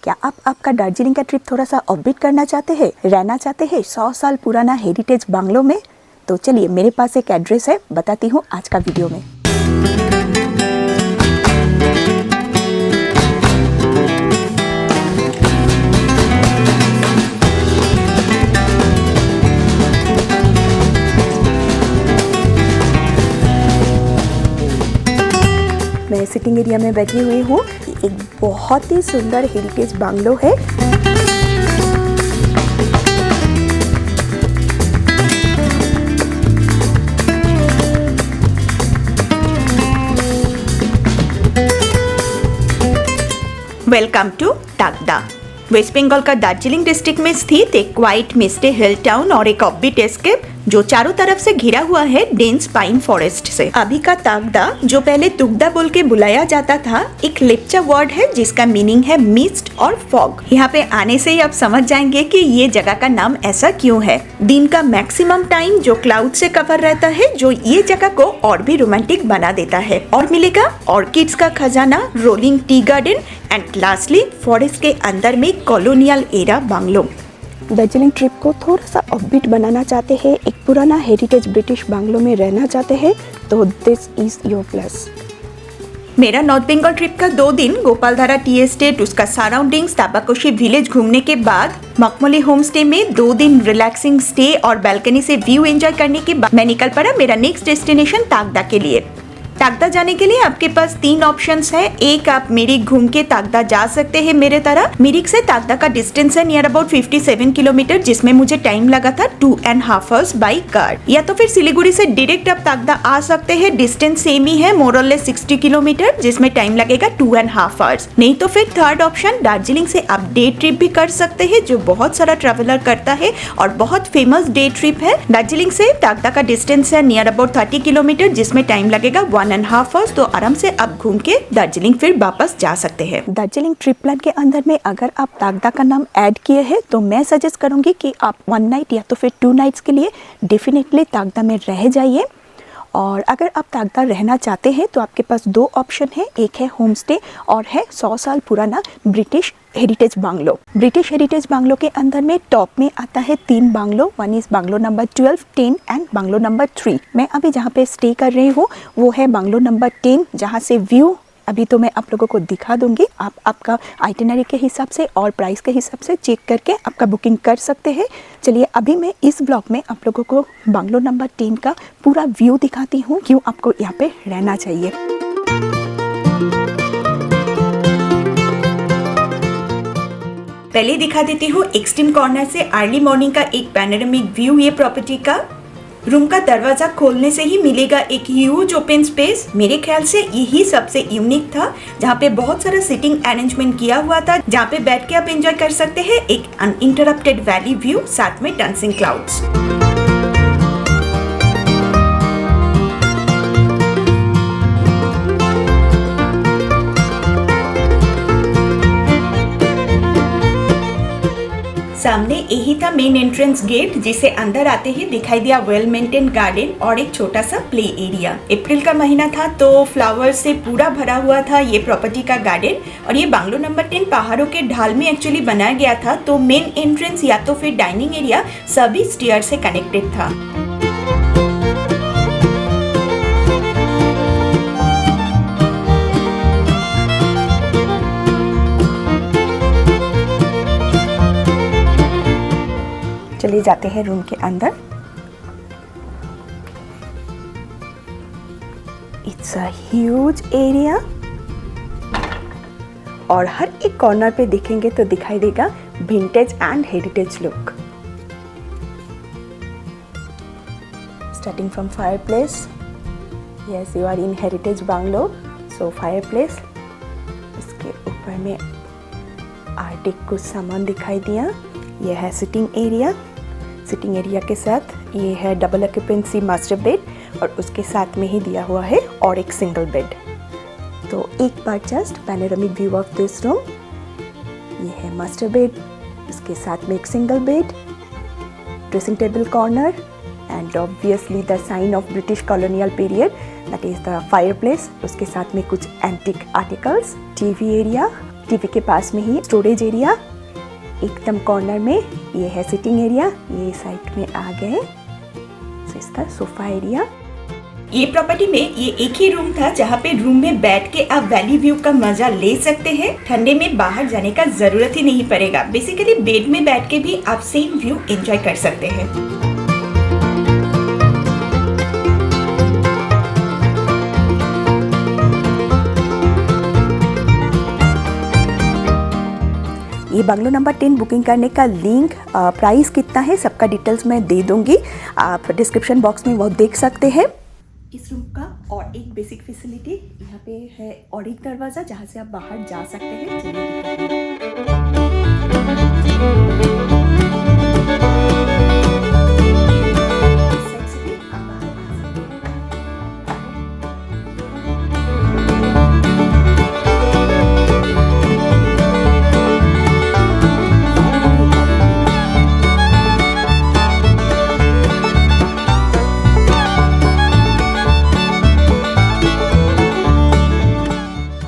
क्या आप आपका दार्जिलिंग का ट्रिप थोड़ा सा ऑफबीट करना चाहते हैं, रहना चाहते हैं 100 साल पुराना हेरिटेज बंगलो में? तो चलिए, मेरे पास एक एड्रेस है, बताती हूँ आज का वीडियो में। मैं सिटिंग एरिया में बैठी हुई हूँ। एक बहुत ही सुंदर हेरिटेज बंगलो है। Welcome to Takdah. वेस्ट बंगाल का दार्जिलिंग डिस्ट्रिक्ट में स्थित एक क्वाइट मिस्टी हिल टाउन और एक ऑफबीट एस्केप जो चारों तरफ से घिरा हुआ है डेंस पाइन फॉरेस्ट से। अभी का तागदा, जो पहले तुगदा बोल के बुलाया जाता था, एक लेप्चा वर्ड है जिसका मीनिंग है मिस्ट और फॉग। यहाँ पे आने से ही आप समझ जाएंगे कि ये जगह का नाम ऐसा क्यों है। दिन का मैक्सिमम टाइम जो क्लाउड से कवर रहता है, जो ये जगह को और भी रोमांटिक बना देता है। और मिलेगा ऑर्किड्स का खजाना, rolling tea garden and lastly forest के अंदर में colonial era bungalow. Darjeeling trip को थोड़ा सा ऑफबीट बनाना चाहते हैं, एक पुराना हेरिटेज ब्रिटिश बंगलो में रहना चाहते हैं, तो दिस इज योर प्लेस। मेरा नॉर्थ बंगाल ट्रिप का 2 दिन गोपालधारा टी एस्टेट, उसका सराउंडिंग्स, ताबाकोशी विलेज घूमने के बाद मखमली होम स्टे में 2 दिन रिलैक्सिंग स्टे और बालकनी से व्यू एंजॉय करने के बाद मैं निकल पड़ा मेरा नेक्स्ट डेस्टिनेशन तागदा के लिए। तागदा जाने के लिए आपके पास 3 ऑप्शंस है। एक, आप मिरिक घूम के तागदा जा सकते हैं मेरे तरह। मिरिक से तागदा का डिस्टेंस है नियर अबाउट 57 किलोमीटर, जिसमें मुझे टाइम लगा था 2.5 आवर्स बाई कार। या तो फिर सिलीगुड़ी से डायरेक्ट आप तागदा आ सकते हैं, डिस्टेंस सेम ही है, मोर और लेस 60 किलोमीटर, जिसमें टाइम लगेगा 2.5 आवर्स। नहीं तो फिर थर्ड ऑप्शन, दार्जिलिंग से आप डे ट्रिप भी कर सकते हैं, जो बहुत सारा ट्रेवलर करता है और बहुत फेमस डे ट्रिप है। दार्जिलिंग से तागदा का डिस्टेंस है नियर अबाउट 30 किलोमीटर, जिसमें टाइम लगेगा 1.5 आवर्स। तो आराम से आप घूम के दार्जिलिंग फिर वापस जा सकते हैं। दार्जिलिंग ट्रिप प्लान के अंदर में अगर आप तागदा का नाम ऐड किए हैं, तो मैं सजेस्ट करूंगी कि आप 1 नाइट या तो फिर 2 नाइट्स के लिए डेफिनेटली तागदा में रह जाइए। और अगर आप तागदा रहना चाहते हैं तो आपके पास 2 ऑप्शन है, एक है होम स्टे और है 100 साल पुराना British heritage bungalow. British heritage bungalow के अंदर में टॉप में आता है 3 bungalow. 1 is bungalow number 12, 10 and bungalow number 3। मैं अभी जहाँ पे स्टे कर रही हूँ वो है बंगलो नंबर 10, जहाँ से व्यू अभी तो मैं आप लोगों को दिखा दूंगी। आप आपका आइटिनरी के हिसाब से और प्राइस के हिसाब से चेक करके आपका बुकिंग कर सकते हैं। चलिए, अभी मैं इस ब्लॉग में आप लोगों को बंगलो नंबर 10 का पूरा व्यू दिखाती हूँ, क्यों आपको यहाँ पे रहना चाहिए। पहले दिखा देती हूँ एक्सट्रीम कॉर्नर से अर्ली मॉर्निंग का एक पैनोरामिक व्यू ये प्रॉपर्टी का। रूम का दरवाजा खोलने से ही मिलेगा एक ह्यूज ओपन स्पेस। मेरे ख्याल से यही सबसे यूनिक था, जहाँ पे बहुत सारा सिटिंग अरेंजमेंट किया हुआ था, जहाँ पे बैठ के आप एंजॉय कर सकते हैं एक अनइंटरप्टेड वैली व्यू, साथ में डांसिंग क्लाउड्स। सामने यही था मेन एंट्रेंस गेट, जिसे अंदर आते ही दिखाई दिया वेल मेंटेन गार्डन और एक छोटा सा प्ले एरिया। अप्रैल का महीना था तो फ्लावर से पूरा भरा हुआ था ये प्रॉपर्टी का गार्डन। और ये बंगलो नंबर 10 पहाड़ों के ढाल में एक्चुअली बनाया गया था, तो मेन एंट्रेंस या तो फिर डाइनिंग एरिया सभी स्टेयर से कनेक्टेड था। चलिए जाते हैं रूम के अंदर। इट्स अ ह्यूज एरिया और हर एक कॉर्नर पे देखेंगे तो दिखाई देगा vintage and heritage look. Starting from fireplace, yes you are in heritage bungalow, so fireplace. इसके ऊपर में आर्टिक कुछ सामान दिखाई दिया। यह है सिटिंग एरिया। सिटिंग एरिया के साथ ये है डबल ऑक्यूपेंसी मास्टर बेड और उसके साथ में ही दिया हुआ है और एक सिंगल बेड। तो एक बार just panoramic view of this room. ये है मास्टर बेड, इसके साथ में एक single bed, dressing table corner and obviously the sign of British colonial period, that is the fireplace. उसके साथ में कुछ antique articles, TV area TV के पास में ही स्टोरेज एरिया, एकदम कॉर्नर में ये है सिटिंग एरिया, ये साइड में आ गए इसका सोफा एरिया। ये प्रॉपर्टी में ये एक ही रूम था जहाँ पे रूम में बैठ के आप वैली व्यू का मजा ले सकते हैं। ठंडे में बाहर जाने का जरूरत ही नहीं पड़ेगा। बेसिकली बेड में बैठ के भी आप सेम व्यू एंजॉय कर सकते हैं। ये बंगलो नंबर 10 बुकिंग करने का लिंक, प्राइस कितना है, सबका डिटेल्स मैं दे दूंगी, आप डिस्क्रिप्शन बॉक्स में वो देख सकते हैं। इस रूम का और एक बेसिक फैसिलिटी यहाँ पे है, और एक दरवाज़ा जहाँ से आप बाहर जा सकते हैं।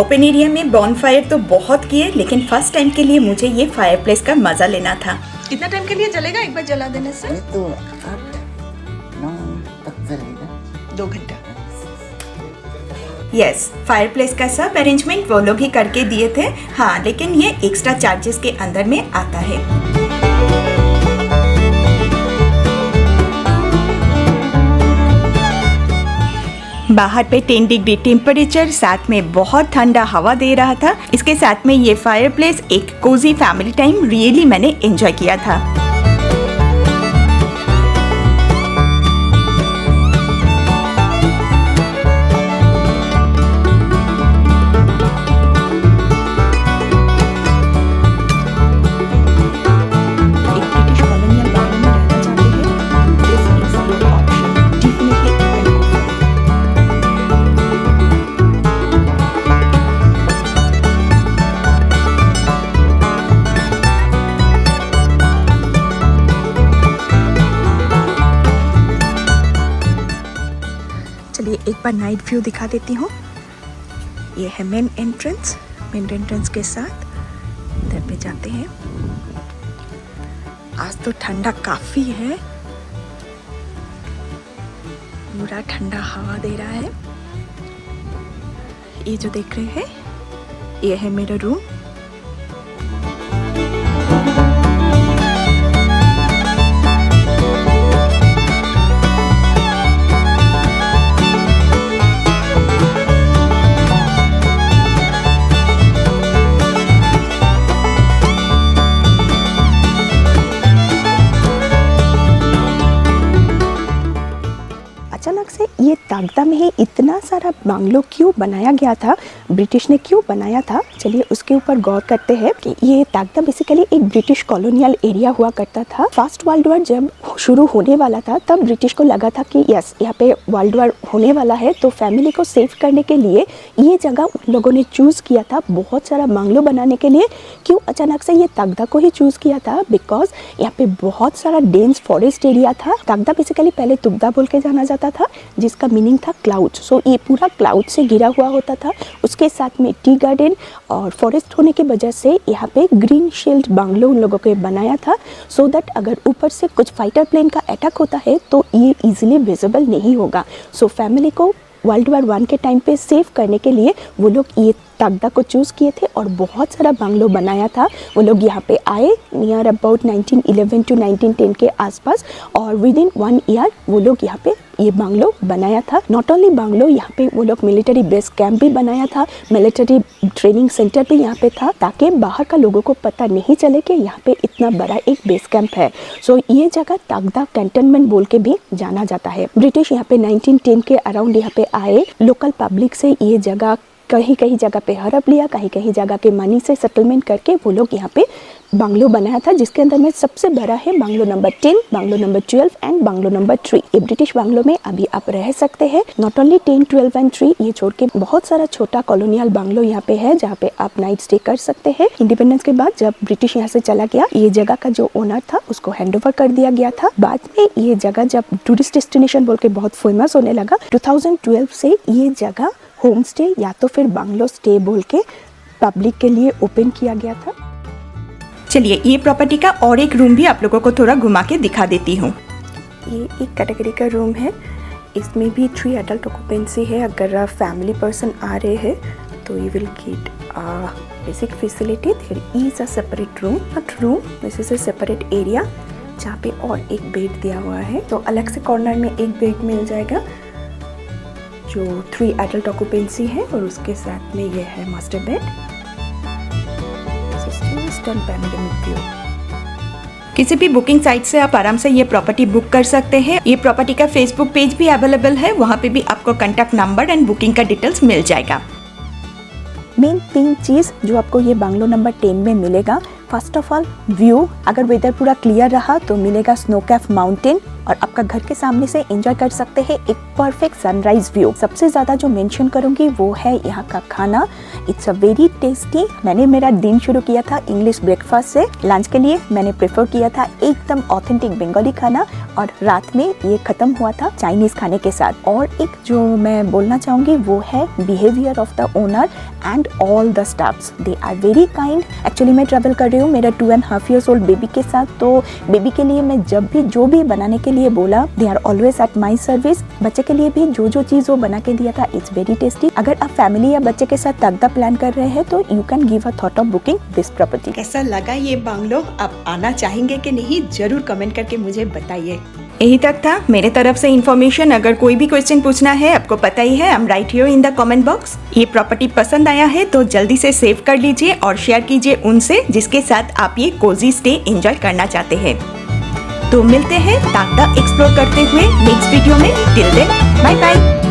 ओपन एरिया में बॉनफायर तो बहुत किए, लेकिन फर्स्ट टाइम के लिए मुझे ये फायरप्लेस का मजा लेना था। कितना टाइम के लिए जलेगा एक बार जला देने से? ये तो 8-9 तक जलेगा, 2 घंटा। यस, फायरप्लेस का सब अरेंजमेंट वो लोग ही करके दिए थे। हाँ, लेकिन ये एक्स्ट्रा चार्जेस के अंदर में आता है। बाहर पे 10 डिग्री टेम्परेचर, साथ में बहुत ठंडा हवा दे रहा था। इसके साथ में ये फायरप्लेस एक कोजी फैमिली टाइम रियली मैंने एंजॉय किया था। एक बार नाइट व्यू दिखा देती हूँ। ये है मेन एंट्रेंस के साथ इधर पे जाते हैं। आज तो ठंडा काफी है, पूरा ठंडा हवा दे रहा है। ये जो देख रहे हैं ये है मेरा रूम। अचानक से ये तागदा में ही इतना सारा बांग्लो क्यों बनाया गया था, ब्रिटिश ने क्यों बनाया था, चलिए उसके ऊपर गौर करते हैं। कि ये तागदा बेसिकली एक ब्रिटिश कॉलोनियल एरिया हुआ करता था। फर्स्ट वर्ल्ड वॉर जब शुरू होने वाला था तब ब्रिटिश को लगा था कि यस यहाँ पे वर्ल्ड वॉर होने वाला है, तो फैमिली को सेव करने के लिए ये जगह उन लोगों ने चूज़ किया था बहुत सारा बांग्लो बनाने के लिए। क्यों अचानक से ये तागदा को ही चूज़ किया था? बिकॉज यहाँ पे बहुत सारा डेंस फॉरेस्ट एरिया था। तागदा बेसिकली पहले तुगदा बोल के जाना जाता था, जिसका मीनिंग था क्लाउड। सो ये पूरा क्लाउड से घिरा हुआ होता था। उसके साथ में टी गार्डन और फॉरेस्ट होने की वजह से यहाँ पे ग्रीन शील्ड बांग्लो उन लोगों को बनाया था, सो दैट अगर ऊपर से कुछ फाइटर प्लेन का अटैक होता है तो ये इजीली विजिबल नहीं होगा। सो फैमिली को वर्ल्ड वॉर 1 के टाइम पे सेव करने के लिए वो लोग ये तागदा को चूज़ किए थे और बहुत सारा बांग्लो बनाया था। वो लोग यहाँ पे आए नियर अबाउट 1911 टू 1910 के आसपास, और विद इन 1 ईयर वो लोग यहाँ पे ये बांग्लो बनाया था। नॉट ओनली बांग्लो, यहाँ पे वो लोग मिलिट्री बेस कैंप भी बनाया था, मिलिट्री ट्रेनिंग सेंटर भी यहाँ पे था, ताकि बाहर का लोगों को पता नहीं चले कि यहाँ पे इतना बड़ा एक बेस कैंप है। सो ये जगह तागदा कैंटोनमेंट बोल के भी जाना जाता है। ब्रिटिश यहाँ पे 1910 के अराउंड यहाँ पे आए। लोकल पब्लिक से ये जगह कहीं कहीं जगह पे हड़प लिया, कहीं कहीं जगह के मनी से सेटलमेंट करके वो लोग यहाँ पे बांग्लो बनाया था, जिसके अंदर में सबसे बड़ा है बांग्लो नंबर 10, बांग्लो नंबर 12 एंड बांग्लो नंबर 3। ये ब्रिटिश बांग्लो में अभी आप रह सकते हैं। नॉट ओनली 10, 12 एंड 3, ये छोड़ के बहुत सारा छोटा कॉलोनियल बांग्लो यहाँ पे है, जहाँ पे आप नाइट स्टे कर सकते हैं। इंडिपेंडेंस के बाद जब ब्रिटिश यहाँ से चला गया, ये जगह का जो ओनर था उसको हैंड ओवर कर दिया गया था। बाद में ये जगह जब टूरिस्ट डेस्टिनेशन बोल के बहुत फेमस होने लगा, 2012 से ये जगह होम स्टे या तो फिर बांग्लो स्टे बोल के पब्लिक के लिए ओपन किया गया था। चलिए ये प्रॉपर्टी का और एक रूम भी आप लोगों को थोड़ा घुमा के दिखा देती हूँ। ये एक कैटेगरी का रूम है, इसमें भी 3 एडल्ट ऑक्यूपेंसी है। अगर फैमिली पर्सन आ रहे हैं तो you will get basic facility. There is a separate room, not room, this is a separate area जहाँ पे और एक बेड दिया हुआ है। तो अलग से कॉर्नर में एक बेड मिल जाएगा जो 3 एडल्ट ऑक्यूपेंसी है और उसके साथ में ये है मास्टर बेड। Panoramic view. किसी भी बुकिंग साइट से आप आराम से ये प्रॉपर्टी बुक कर सकते हैं। ये प्रॉपर्टी का फेसबुक पेज भी अवेलेबल है, वहाँ पे भी आपको कॉन्टैक्ट नंबर एंड बुकिंग का डिटेल्स मिल जाएगा। मेन 3 चीज़ जो आपको ये बांग्लो नंबर 10 में मिलेगा, फर्स्ट ऑफ ऑल व्यू। अगर वेदर पूरा क्लियर रहा तो मिलेगा स्नो कैफ माउंटेन और आपका घर के सामने से एंजॉय कर सकते हैं एक परफेक्ट सनराइज व्यू। सबसे ज़्यादा जो मेंशन करूँगी वो है यहाँ का खाना। It's a very tasty. मैंने मेरा दिन शुरू किया था इंग्लिश ब्रेकफास्ट से, लंच के लिए मैंने प्रेफर किया था एकदम ऑथेंटिक बंगाली खाना और रात में ये ख़त्म हुआ था चाइनीज़ खाने के साथ। और एक जो मैं बोलना चाहूँगी वो है behaviour of the owner and all the staffs. They are very kind. Actually मैं ट्रैवल कर रही हूँ मेरा 2.5 years ओल्ड बेबी के साथ, तो बेबी के लिए मैं जब भी जो भी बनाने के लिए बोला, they are always at my service. बच्चे के लिए भी जो जो चीज़ वो बना के दिया था, इट्स वेरी टेस्टी। अगर आप फैमिली या बच्चे के साथ तगदा प्लान कर रहे हैं तो you can give a thought of booking this property. कैसा लगा ये बांग्लो? आप आना चाहेंगे कि नहीं, जरूर कमेंट करके मुझे बताइए। यही तक था मेरे तरफ से इन्फॉर्मेशन। अगर कोई भी क्वेश्चन पूछना है, आपको पता ही है, I am right here in the comment box. ये प्रॉपर्टी पसंद आया है तो जल्दी से सेव कर लीजिए और शेयर कीजिए उनसे जिसके साथ आप ये कोजी स्टे एंजॉय करना चाहते हैं। तो मिलते हैं ताकदा एक्सप्लोर करते हुए नेक्स्ट वीडियो में। Till then bye bye.